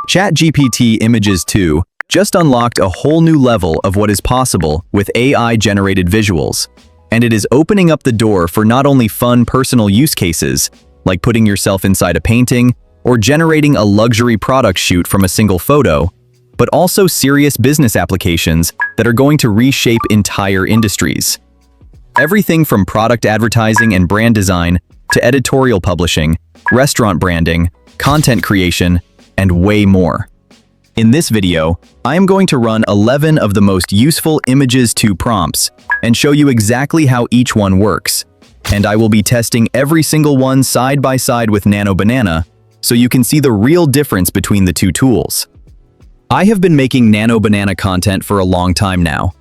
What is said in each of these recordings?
ChatGPT Images 2 just unlocked a whole new level of what is possible with AI-generated visuals, and it is opening up the door for not only fun personal use cases, like putting yourself inside a painting or generating a luxury product shoot from a single photo, but also serious business applications that are going to reshape entire industries. Everything from product advertising and brand design to editorial publishing, restaurant branding, content creation, and way more. In this video, I am going to run 11 of the most useful Images 2 prompts and show you exactly how each one works. And I will be testing every single one side by side with Nano Banana, so you can see the real difference between the two tools. I have been making Nano Banana content for a long time now.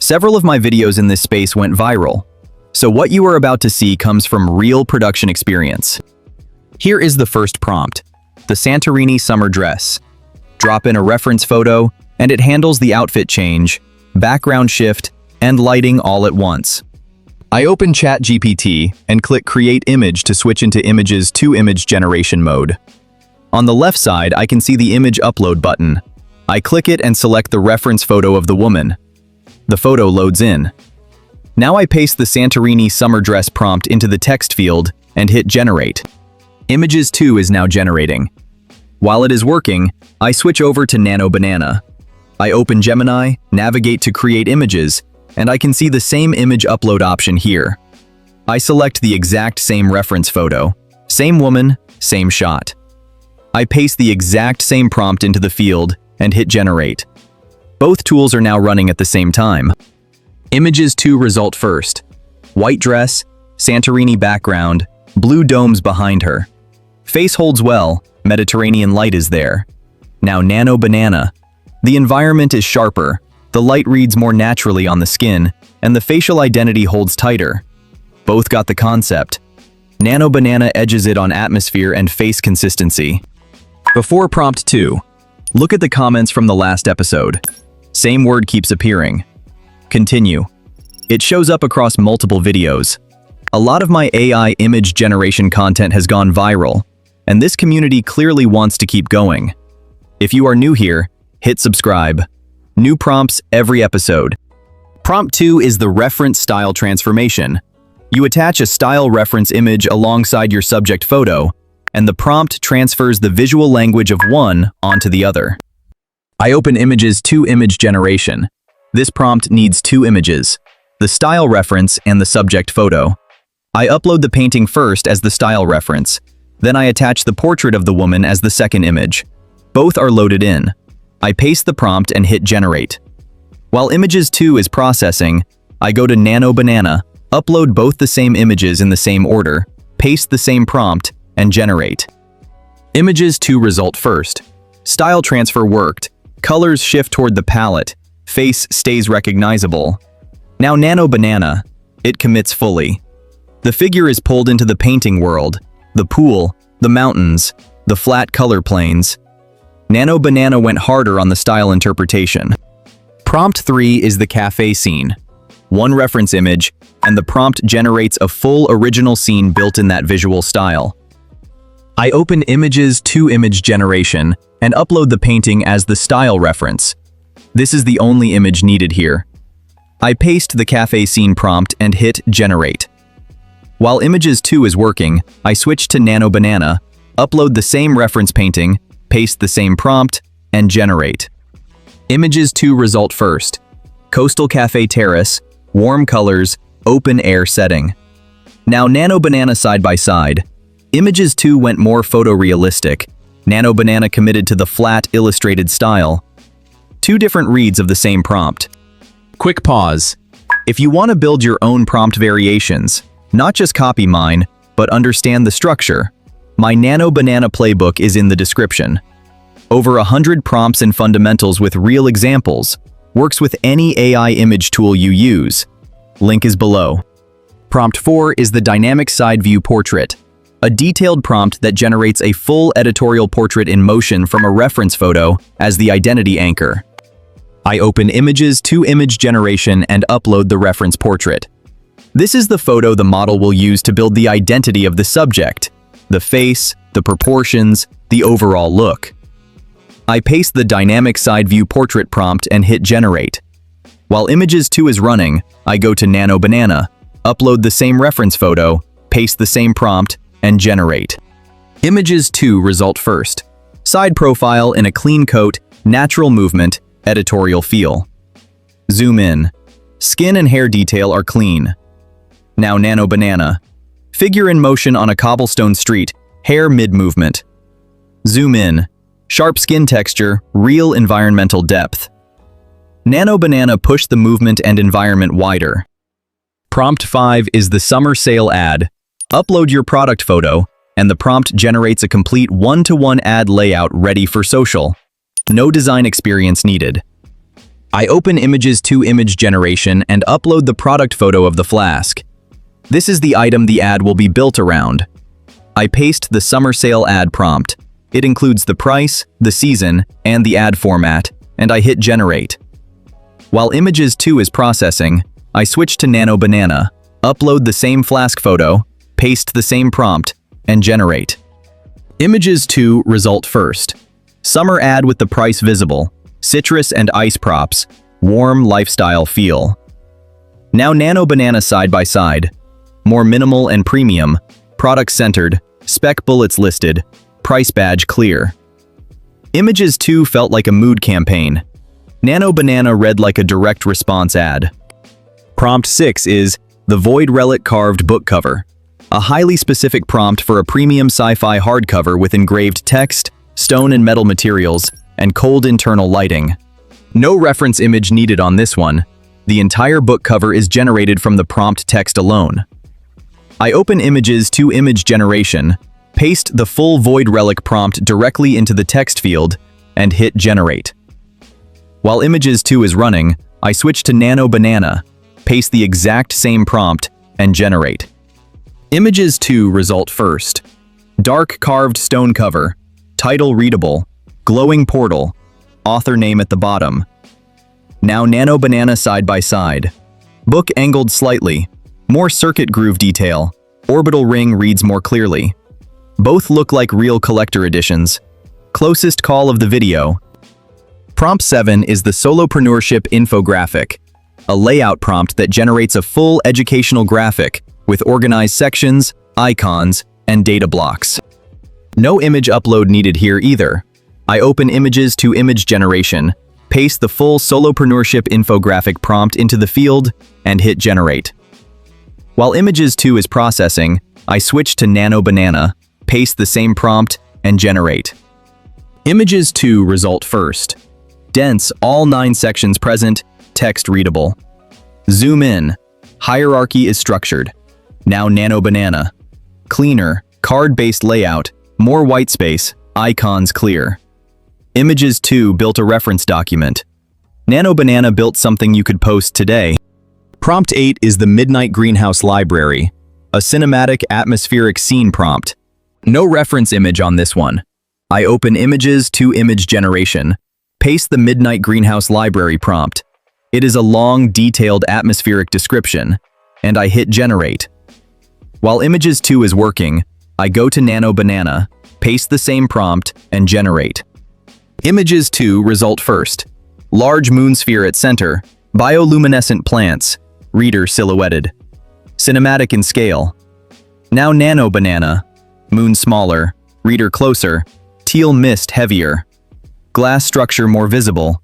Several of my videos in this space went viral, so what you are about to see comes from real production experience. Here is the first prompt: the Santorini summer dress. Drop in a reference photo, and it handles the outfit change, background shift, and lighting all at once. I open ChatGPT and click Create Image to switch into Images 2 image generation mode. On the left side, I can see the image upload button. I click it and select the reference photo of the woman. The photo loads in. Now I paste the Santorini summer dress prompt into the text field and hit Generate. Images 2 is now generating. While it is working, I switch over to Nano Banana. I open Gemini, navigate to Create Images, and I can see the same image upload option here. I select the exact same reference photo, same woman, same shot. I paste the exact same prompt into the field and hit Generate. Both tools are now running at the same time. Images 2 result first. White dress, Santorini background, blue domes behind her. Face holds well, Mediterranean light is there. Now Nano Banana. The environment is sharper, the light reads more naturally on the skin, and the facial identity holds tighter. Both got the concept. Nano Banana edges it on atmosphere and face consistency. Before prompt 2, look at the comments from the last episode. Same word keeps appearing. Continue. It shows up across multiple videos. A lot of my AI image generation content has gone viral, and this community clearly wants to keep going. If you are new here, hit subscribe. New prompts every episode. Prompt 2 is the reference style transformation. You attach a style reference image alongside your subject photo, and the prompt transfers the visual language of one onto the other. I open Images 2 image generation. This prompt needs two images, the style reference and the subject photo. I upload the painting first as the style reference. Then I attach the portrait of the woman as the second image. Both are loaded in. I paste the prompt and hit Generate. While Images 2 is processing, I go to Nano Banana, upload both the same images in the same order, paste the same prompt, and generate. Images 2 result first. Style transfer worked. Colors shift toward the palette. Face stays recognizable. Now Nano Banana. It commits fully. The figure is pulled into the painting world. The pool, the mountains, the flat color planes. Nano Banana went harder on the style interpretation. Prompt 3 is the cafe scene. One reference image, and the prompt generates a full original scene built in that visual style. I open Images 2 image generation and upload the painting as the style reference. This is the only image needed here. I paste the cafe scene prompt and hit Generate. While Images 2 is working, I switch to Nano Banana, upload the same reference painting, paste the same prompt, and generate. Images 2 result first. Coastal cafe terrace, warm colors, open air setting. Now Nano Banana side by side. Images 2 went more photorealistic. Nano Banana committed to the flat, illustrated style. Two different reads of the same prompt. Quick pause. If you want to build your own prompt variations, not just copy mine, but understand the structure, my Nano Banana Playbook is in the description. Over 100 prompts and fundamentals with real examples. Works with any AI image tool you use. Link is below. Prompt 4 is the Dynamic Side View Portrait. A detailed prompt that generates a full editorial portrait in motion from a reference photo as the identity anchor. I open Images 2 image generation and upload the reference portrait. This is the photo the model will use to build the identity of the subject, the face, the proportions, the overall look. I paste the dynamic side view portrait prompt and hit generate. While Images 2 is running, I go to Nano Banana, upload the same reference photo, paste the same prompt, and generate. Images 2 result first. Side profile in a clean coat, natural movement, editorial feel. Zoom in. Skin and hair detail are clean. Now Nano Banana. Figure in motion on a cobblestone street, hair mid-movement. Zoom in. Sharp skin texture, real environmental depth. Nano Banana push the movement and environment wider. Prompt 5 is the summer sale ad. Upload your product photo, and the prompt generates a complete one-to-one ad layout ready for social. No design experience needed. I open Images 2 image generation and upload the product photo of the flask. This is the item the ad will be built around. I paste the summer sale ad prompt. It includes the price, the season, and the ad format, and I hit generate. While Images 2 is processing, I switch to Nano Banana, upload the same flask photo, paste the same prompt, and generate. Images 2 result first. Summer ad with the price visible, citrus and ice props, warm lifestyle feel. Now Nano Banana side by side. More minimal and premium, product centered, spec bullets listed, price badge clear. Images 2 felt like a mood campaign. Nano Banana read like a direct response ad. Prompt 6 is the Void Relic carved book cover. A highly specific prompt for a premium sci-fi hardcover with engraved text, stone and metal materials, and cold internal lighting. No reference image needed on this one. The entire book cover is generated from the prompt text alone. I open Images 2 image generation, paste the full Void Relic prompt directly into the text field, and hit generate. While Images 2 is running, I switch to Nano Banana, paste the exact same prompt, and generate. Images 2 result first. Dark carved stone cover, title readable, glowing portal, author name at the bottom. Now Nano Banana side by side. Book angled slightly, more circuit groove detail, orbital ring reads more clearly. Both look like real collector editions. Closest call of the video. Prompt 7 is the Solopreneurship infographic, a layout prompt that generates a full educational graphic with organized sections, icons, and data blocks. No image upload needed here either. I open Images 2 image generation, paste the full Solopreneurship infographic prompt into the field, and hit generate. While Images 2 is processing, I switch to Nano Banana, paste the same prompt, and generate. Images 2 result first. Dense, all 9 sections present, text readable. Zoom in. Hierarchy is structured. Now Nano Banana. Cleaner, card-based layout, more white space, icons clear. Images 2 built a reference document. Nano Banana built something you could post today. Prompt 8 is the Midnight Greenhouse Library, a cinematic atmospheric scene prompt. No reference image on this one. I open Images 2 image generation, paste the Midnight Greenhouse Library prompt. It is a long, detailed atmospheric description, and I hit generate. While Images 2 is working, I go to Nano Banana, paste the same prompt, and generate. Images 2 result first. Large moon sphere at center, bioluminescent plants, reader silhouetted. Cinematic in scale. Now Nano Banana. Moon smaller, reader closer, teal mist heavier. Glass structure more visible.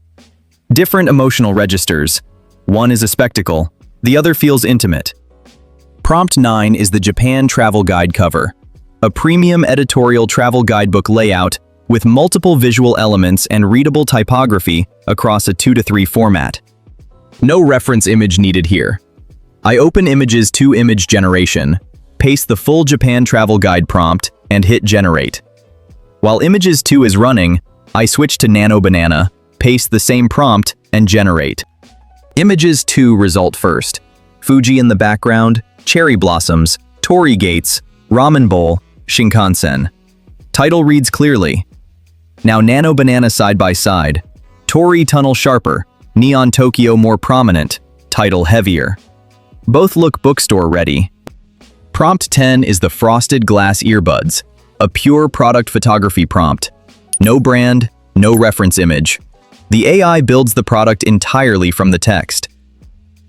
Different emotional registers. One is a spectacle, the other feels intimate. Prompt 9 is the Japan Travel Guide cover, a premium editorial travel guidebook layout with multiple visual elements and readable typography across a 2:3 format. No reference image needed here. I open Images 2 image generation, paste the full Japan Travel Guide prompt, and hit generate. While Images 2 is running, I switch to Nano Banana, paste the same prompt, and generate. Images 2 result first. Fuji in the background, cherry blossoms, torii gates, ramen bowl, Shinkansen. Title reads clearly. Now Nano Banana side by side. Torii tunnel sharper, neon Tokyo more prominent, title heavier. Both look bookstore ready. Prompt 10 is the Frosted Glass Earbuds, a pure product photography prompt. No brand, No reference image. The AI builds the product entirely from the text.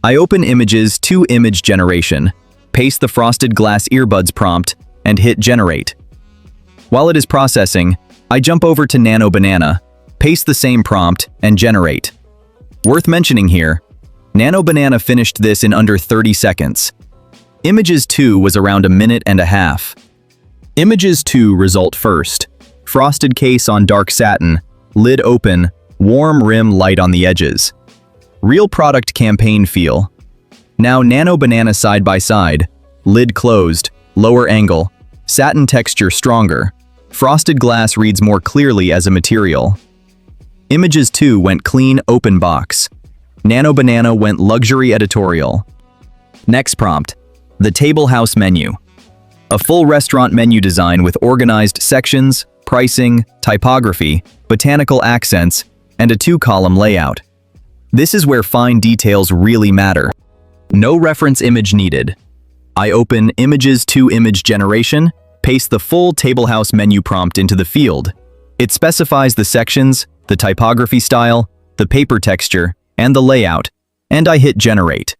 I open Images to image generation, paste the frosted glass earbuds prompt, and hit generate. While it is processing, I jump over to Nano Banana, paste the same prompt, and generate. Worth mentioning here, Nano Banana finished this in under 30 seconds. Images 2 was around a minute and a half. Images 2 result first. Frosted case on dark satin, lid open, warm rim light on the edges. Real product campaign feel. Now Nano Banana side by side, lid closed, lower angle, satin texture stronger. Frosted glass reads more clearly as a material. Images 2 went clean open box. Nano Banana went luxury editorial. Next prompt, the table house menu. A full restaurant menu design with organized sections, pricing, typography, botanical accents, and a 2-column layout. This is where fine details really matter. No reference image needed. I open Images to image generation, paste the full table house menu prompt into the field. It specifies the sections, the typography style, the paper texture, and the layout, and I hit generate.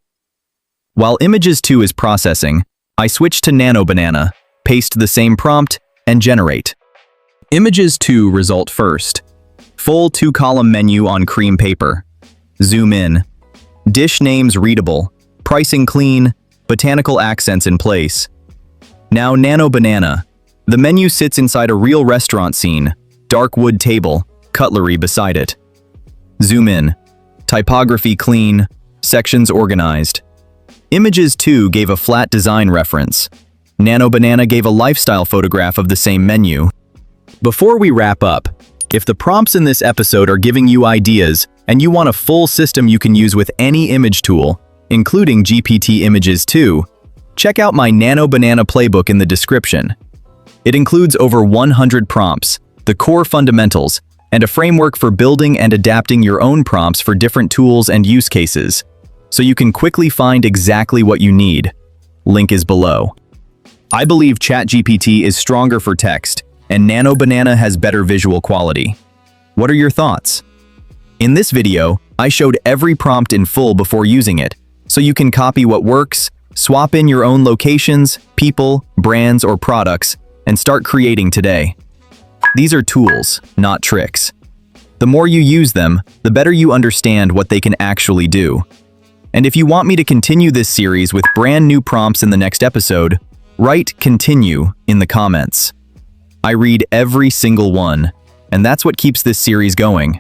While Images 2 is processing, I switch to Nano Banana, paste the same prompt, and generate. Images 2 result first. Full 2-column menu on cream paper. Zoom in. Dish names readable, pricing clean, botanical accents in place. Now Nano Banana. The menu sits inside a real restaurant scene, dark wood table, cutlery beside it. Zoom in. Typography clean, sections organized. Images 2 gave a flat design reference. Nano Banana gave a lifestyle photograph of the same menu. Before we wrap up, if the prompts in this episode are giving you ideas and you want a full system you can use with any image tool, including GPT Images 2, check out my Nano Banana Playbook in the description. It includes over 100 prompts, the core fundamentals, and a framework for building and adapting your own prompts for different tools and use cases, so you can quickly find exactly what you need. Link is below. I believe ChatGPT is stronger for text, and Nano Banana has better visual quality. What are your thoughts? In this video, I showed every prompt in full before using it, so you can copy what works, swap in your own locations, people, brands, or products, and start creating today. These are tools, not tricks. The more you use them, the better you understand what they can actually do. And if you want me to continue this series with brand new prompts in the next episode, write "continue" in the comments. I read every single one, and that's what keeps this series going.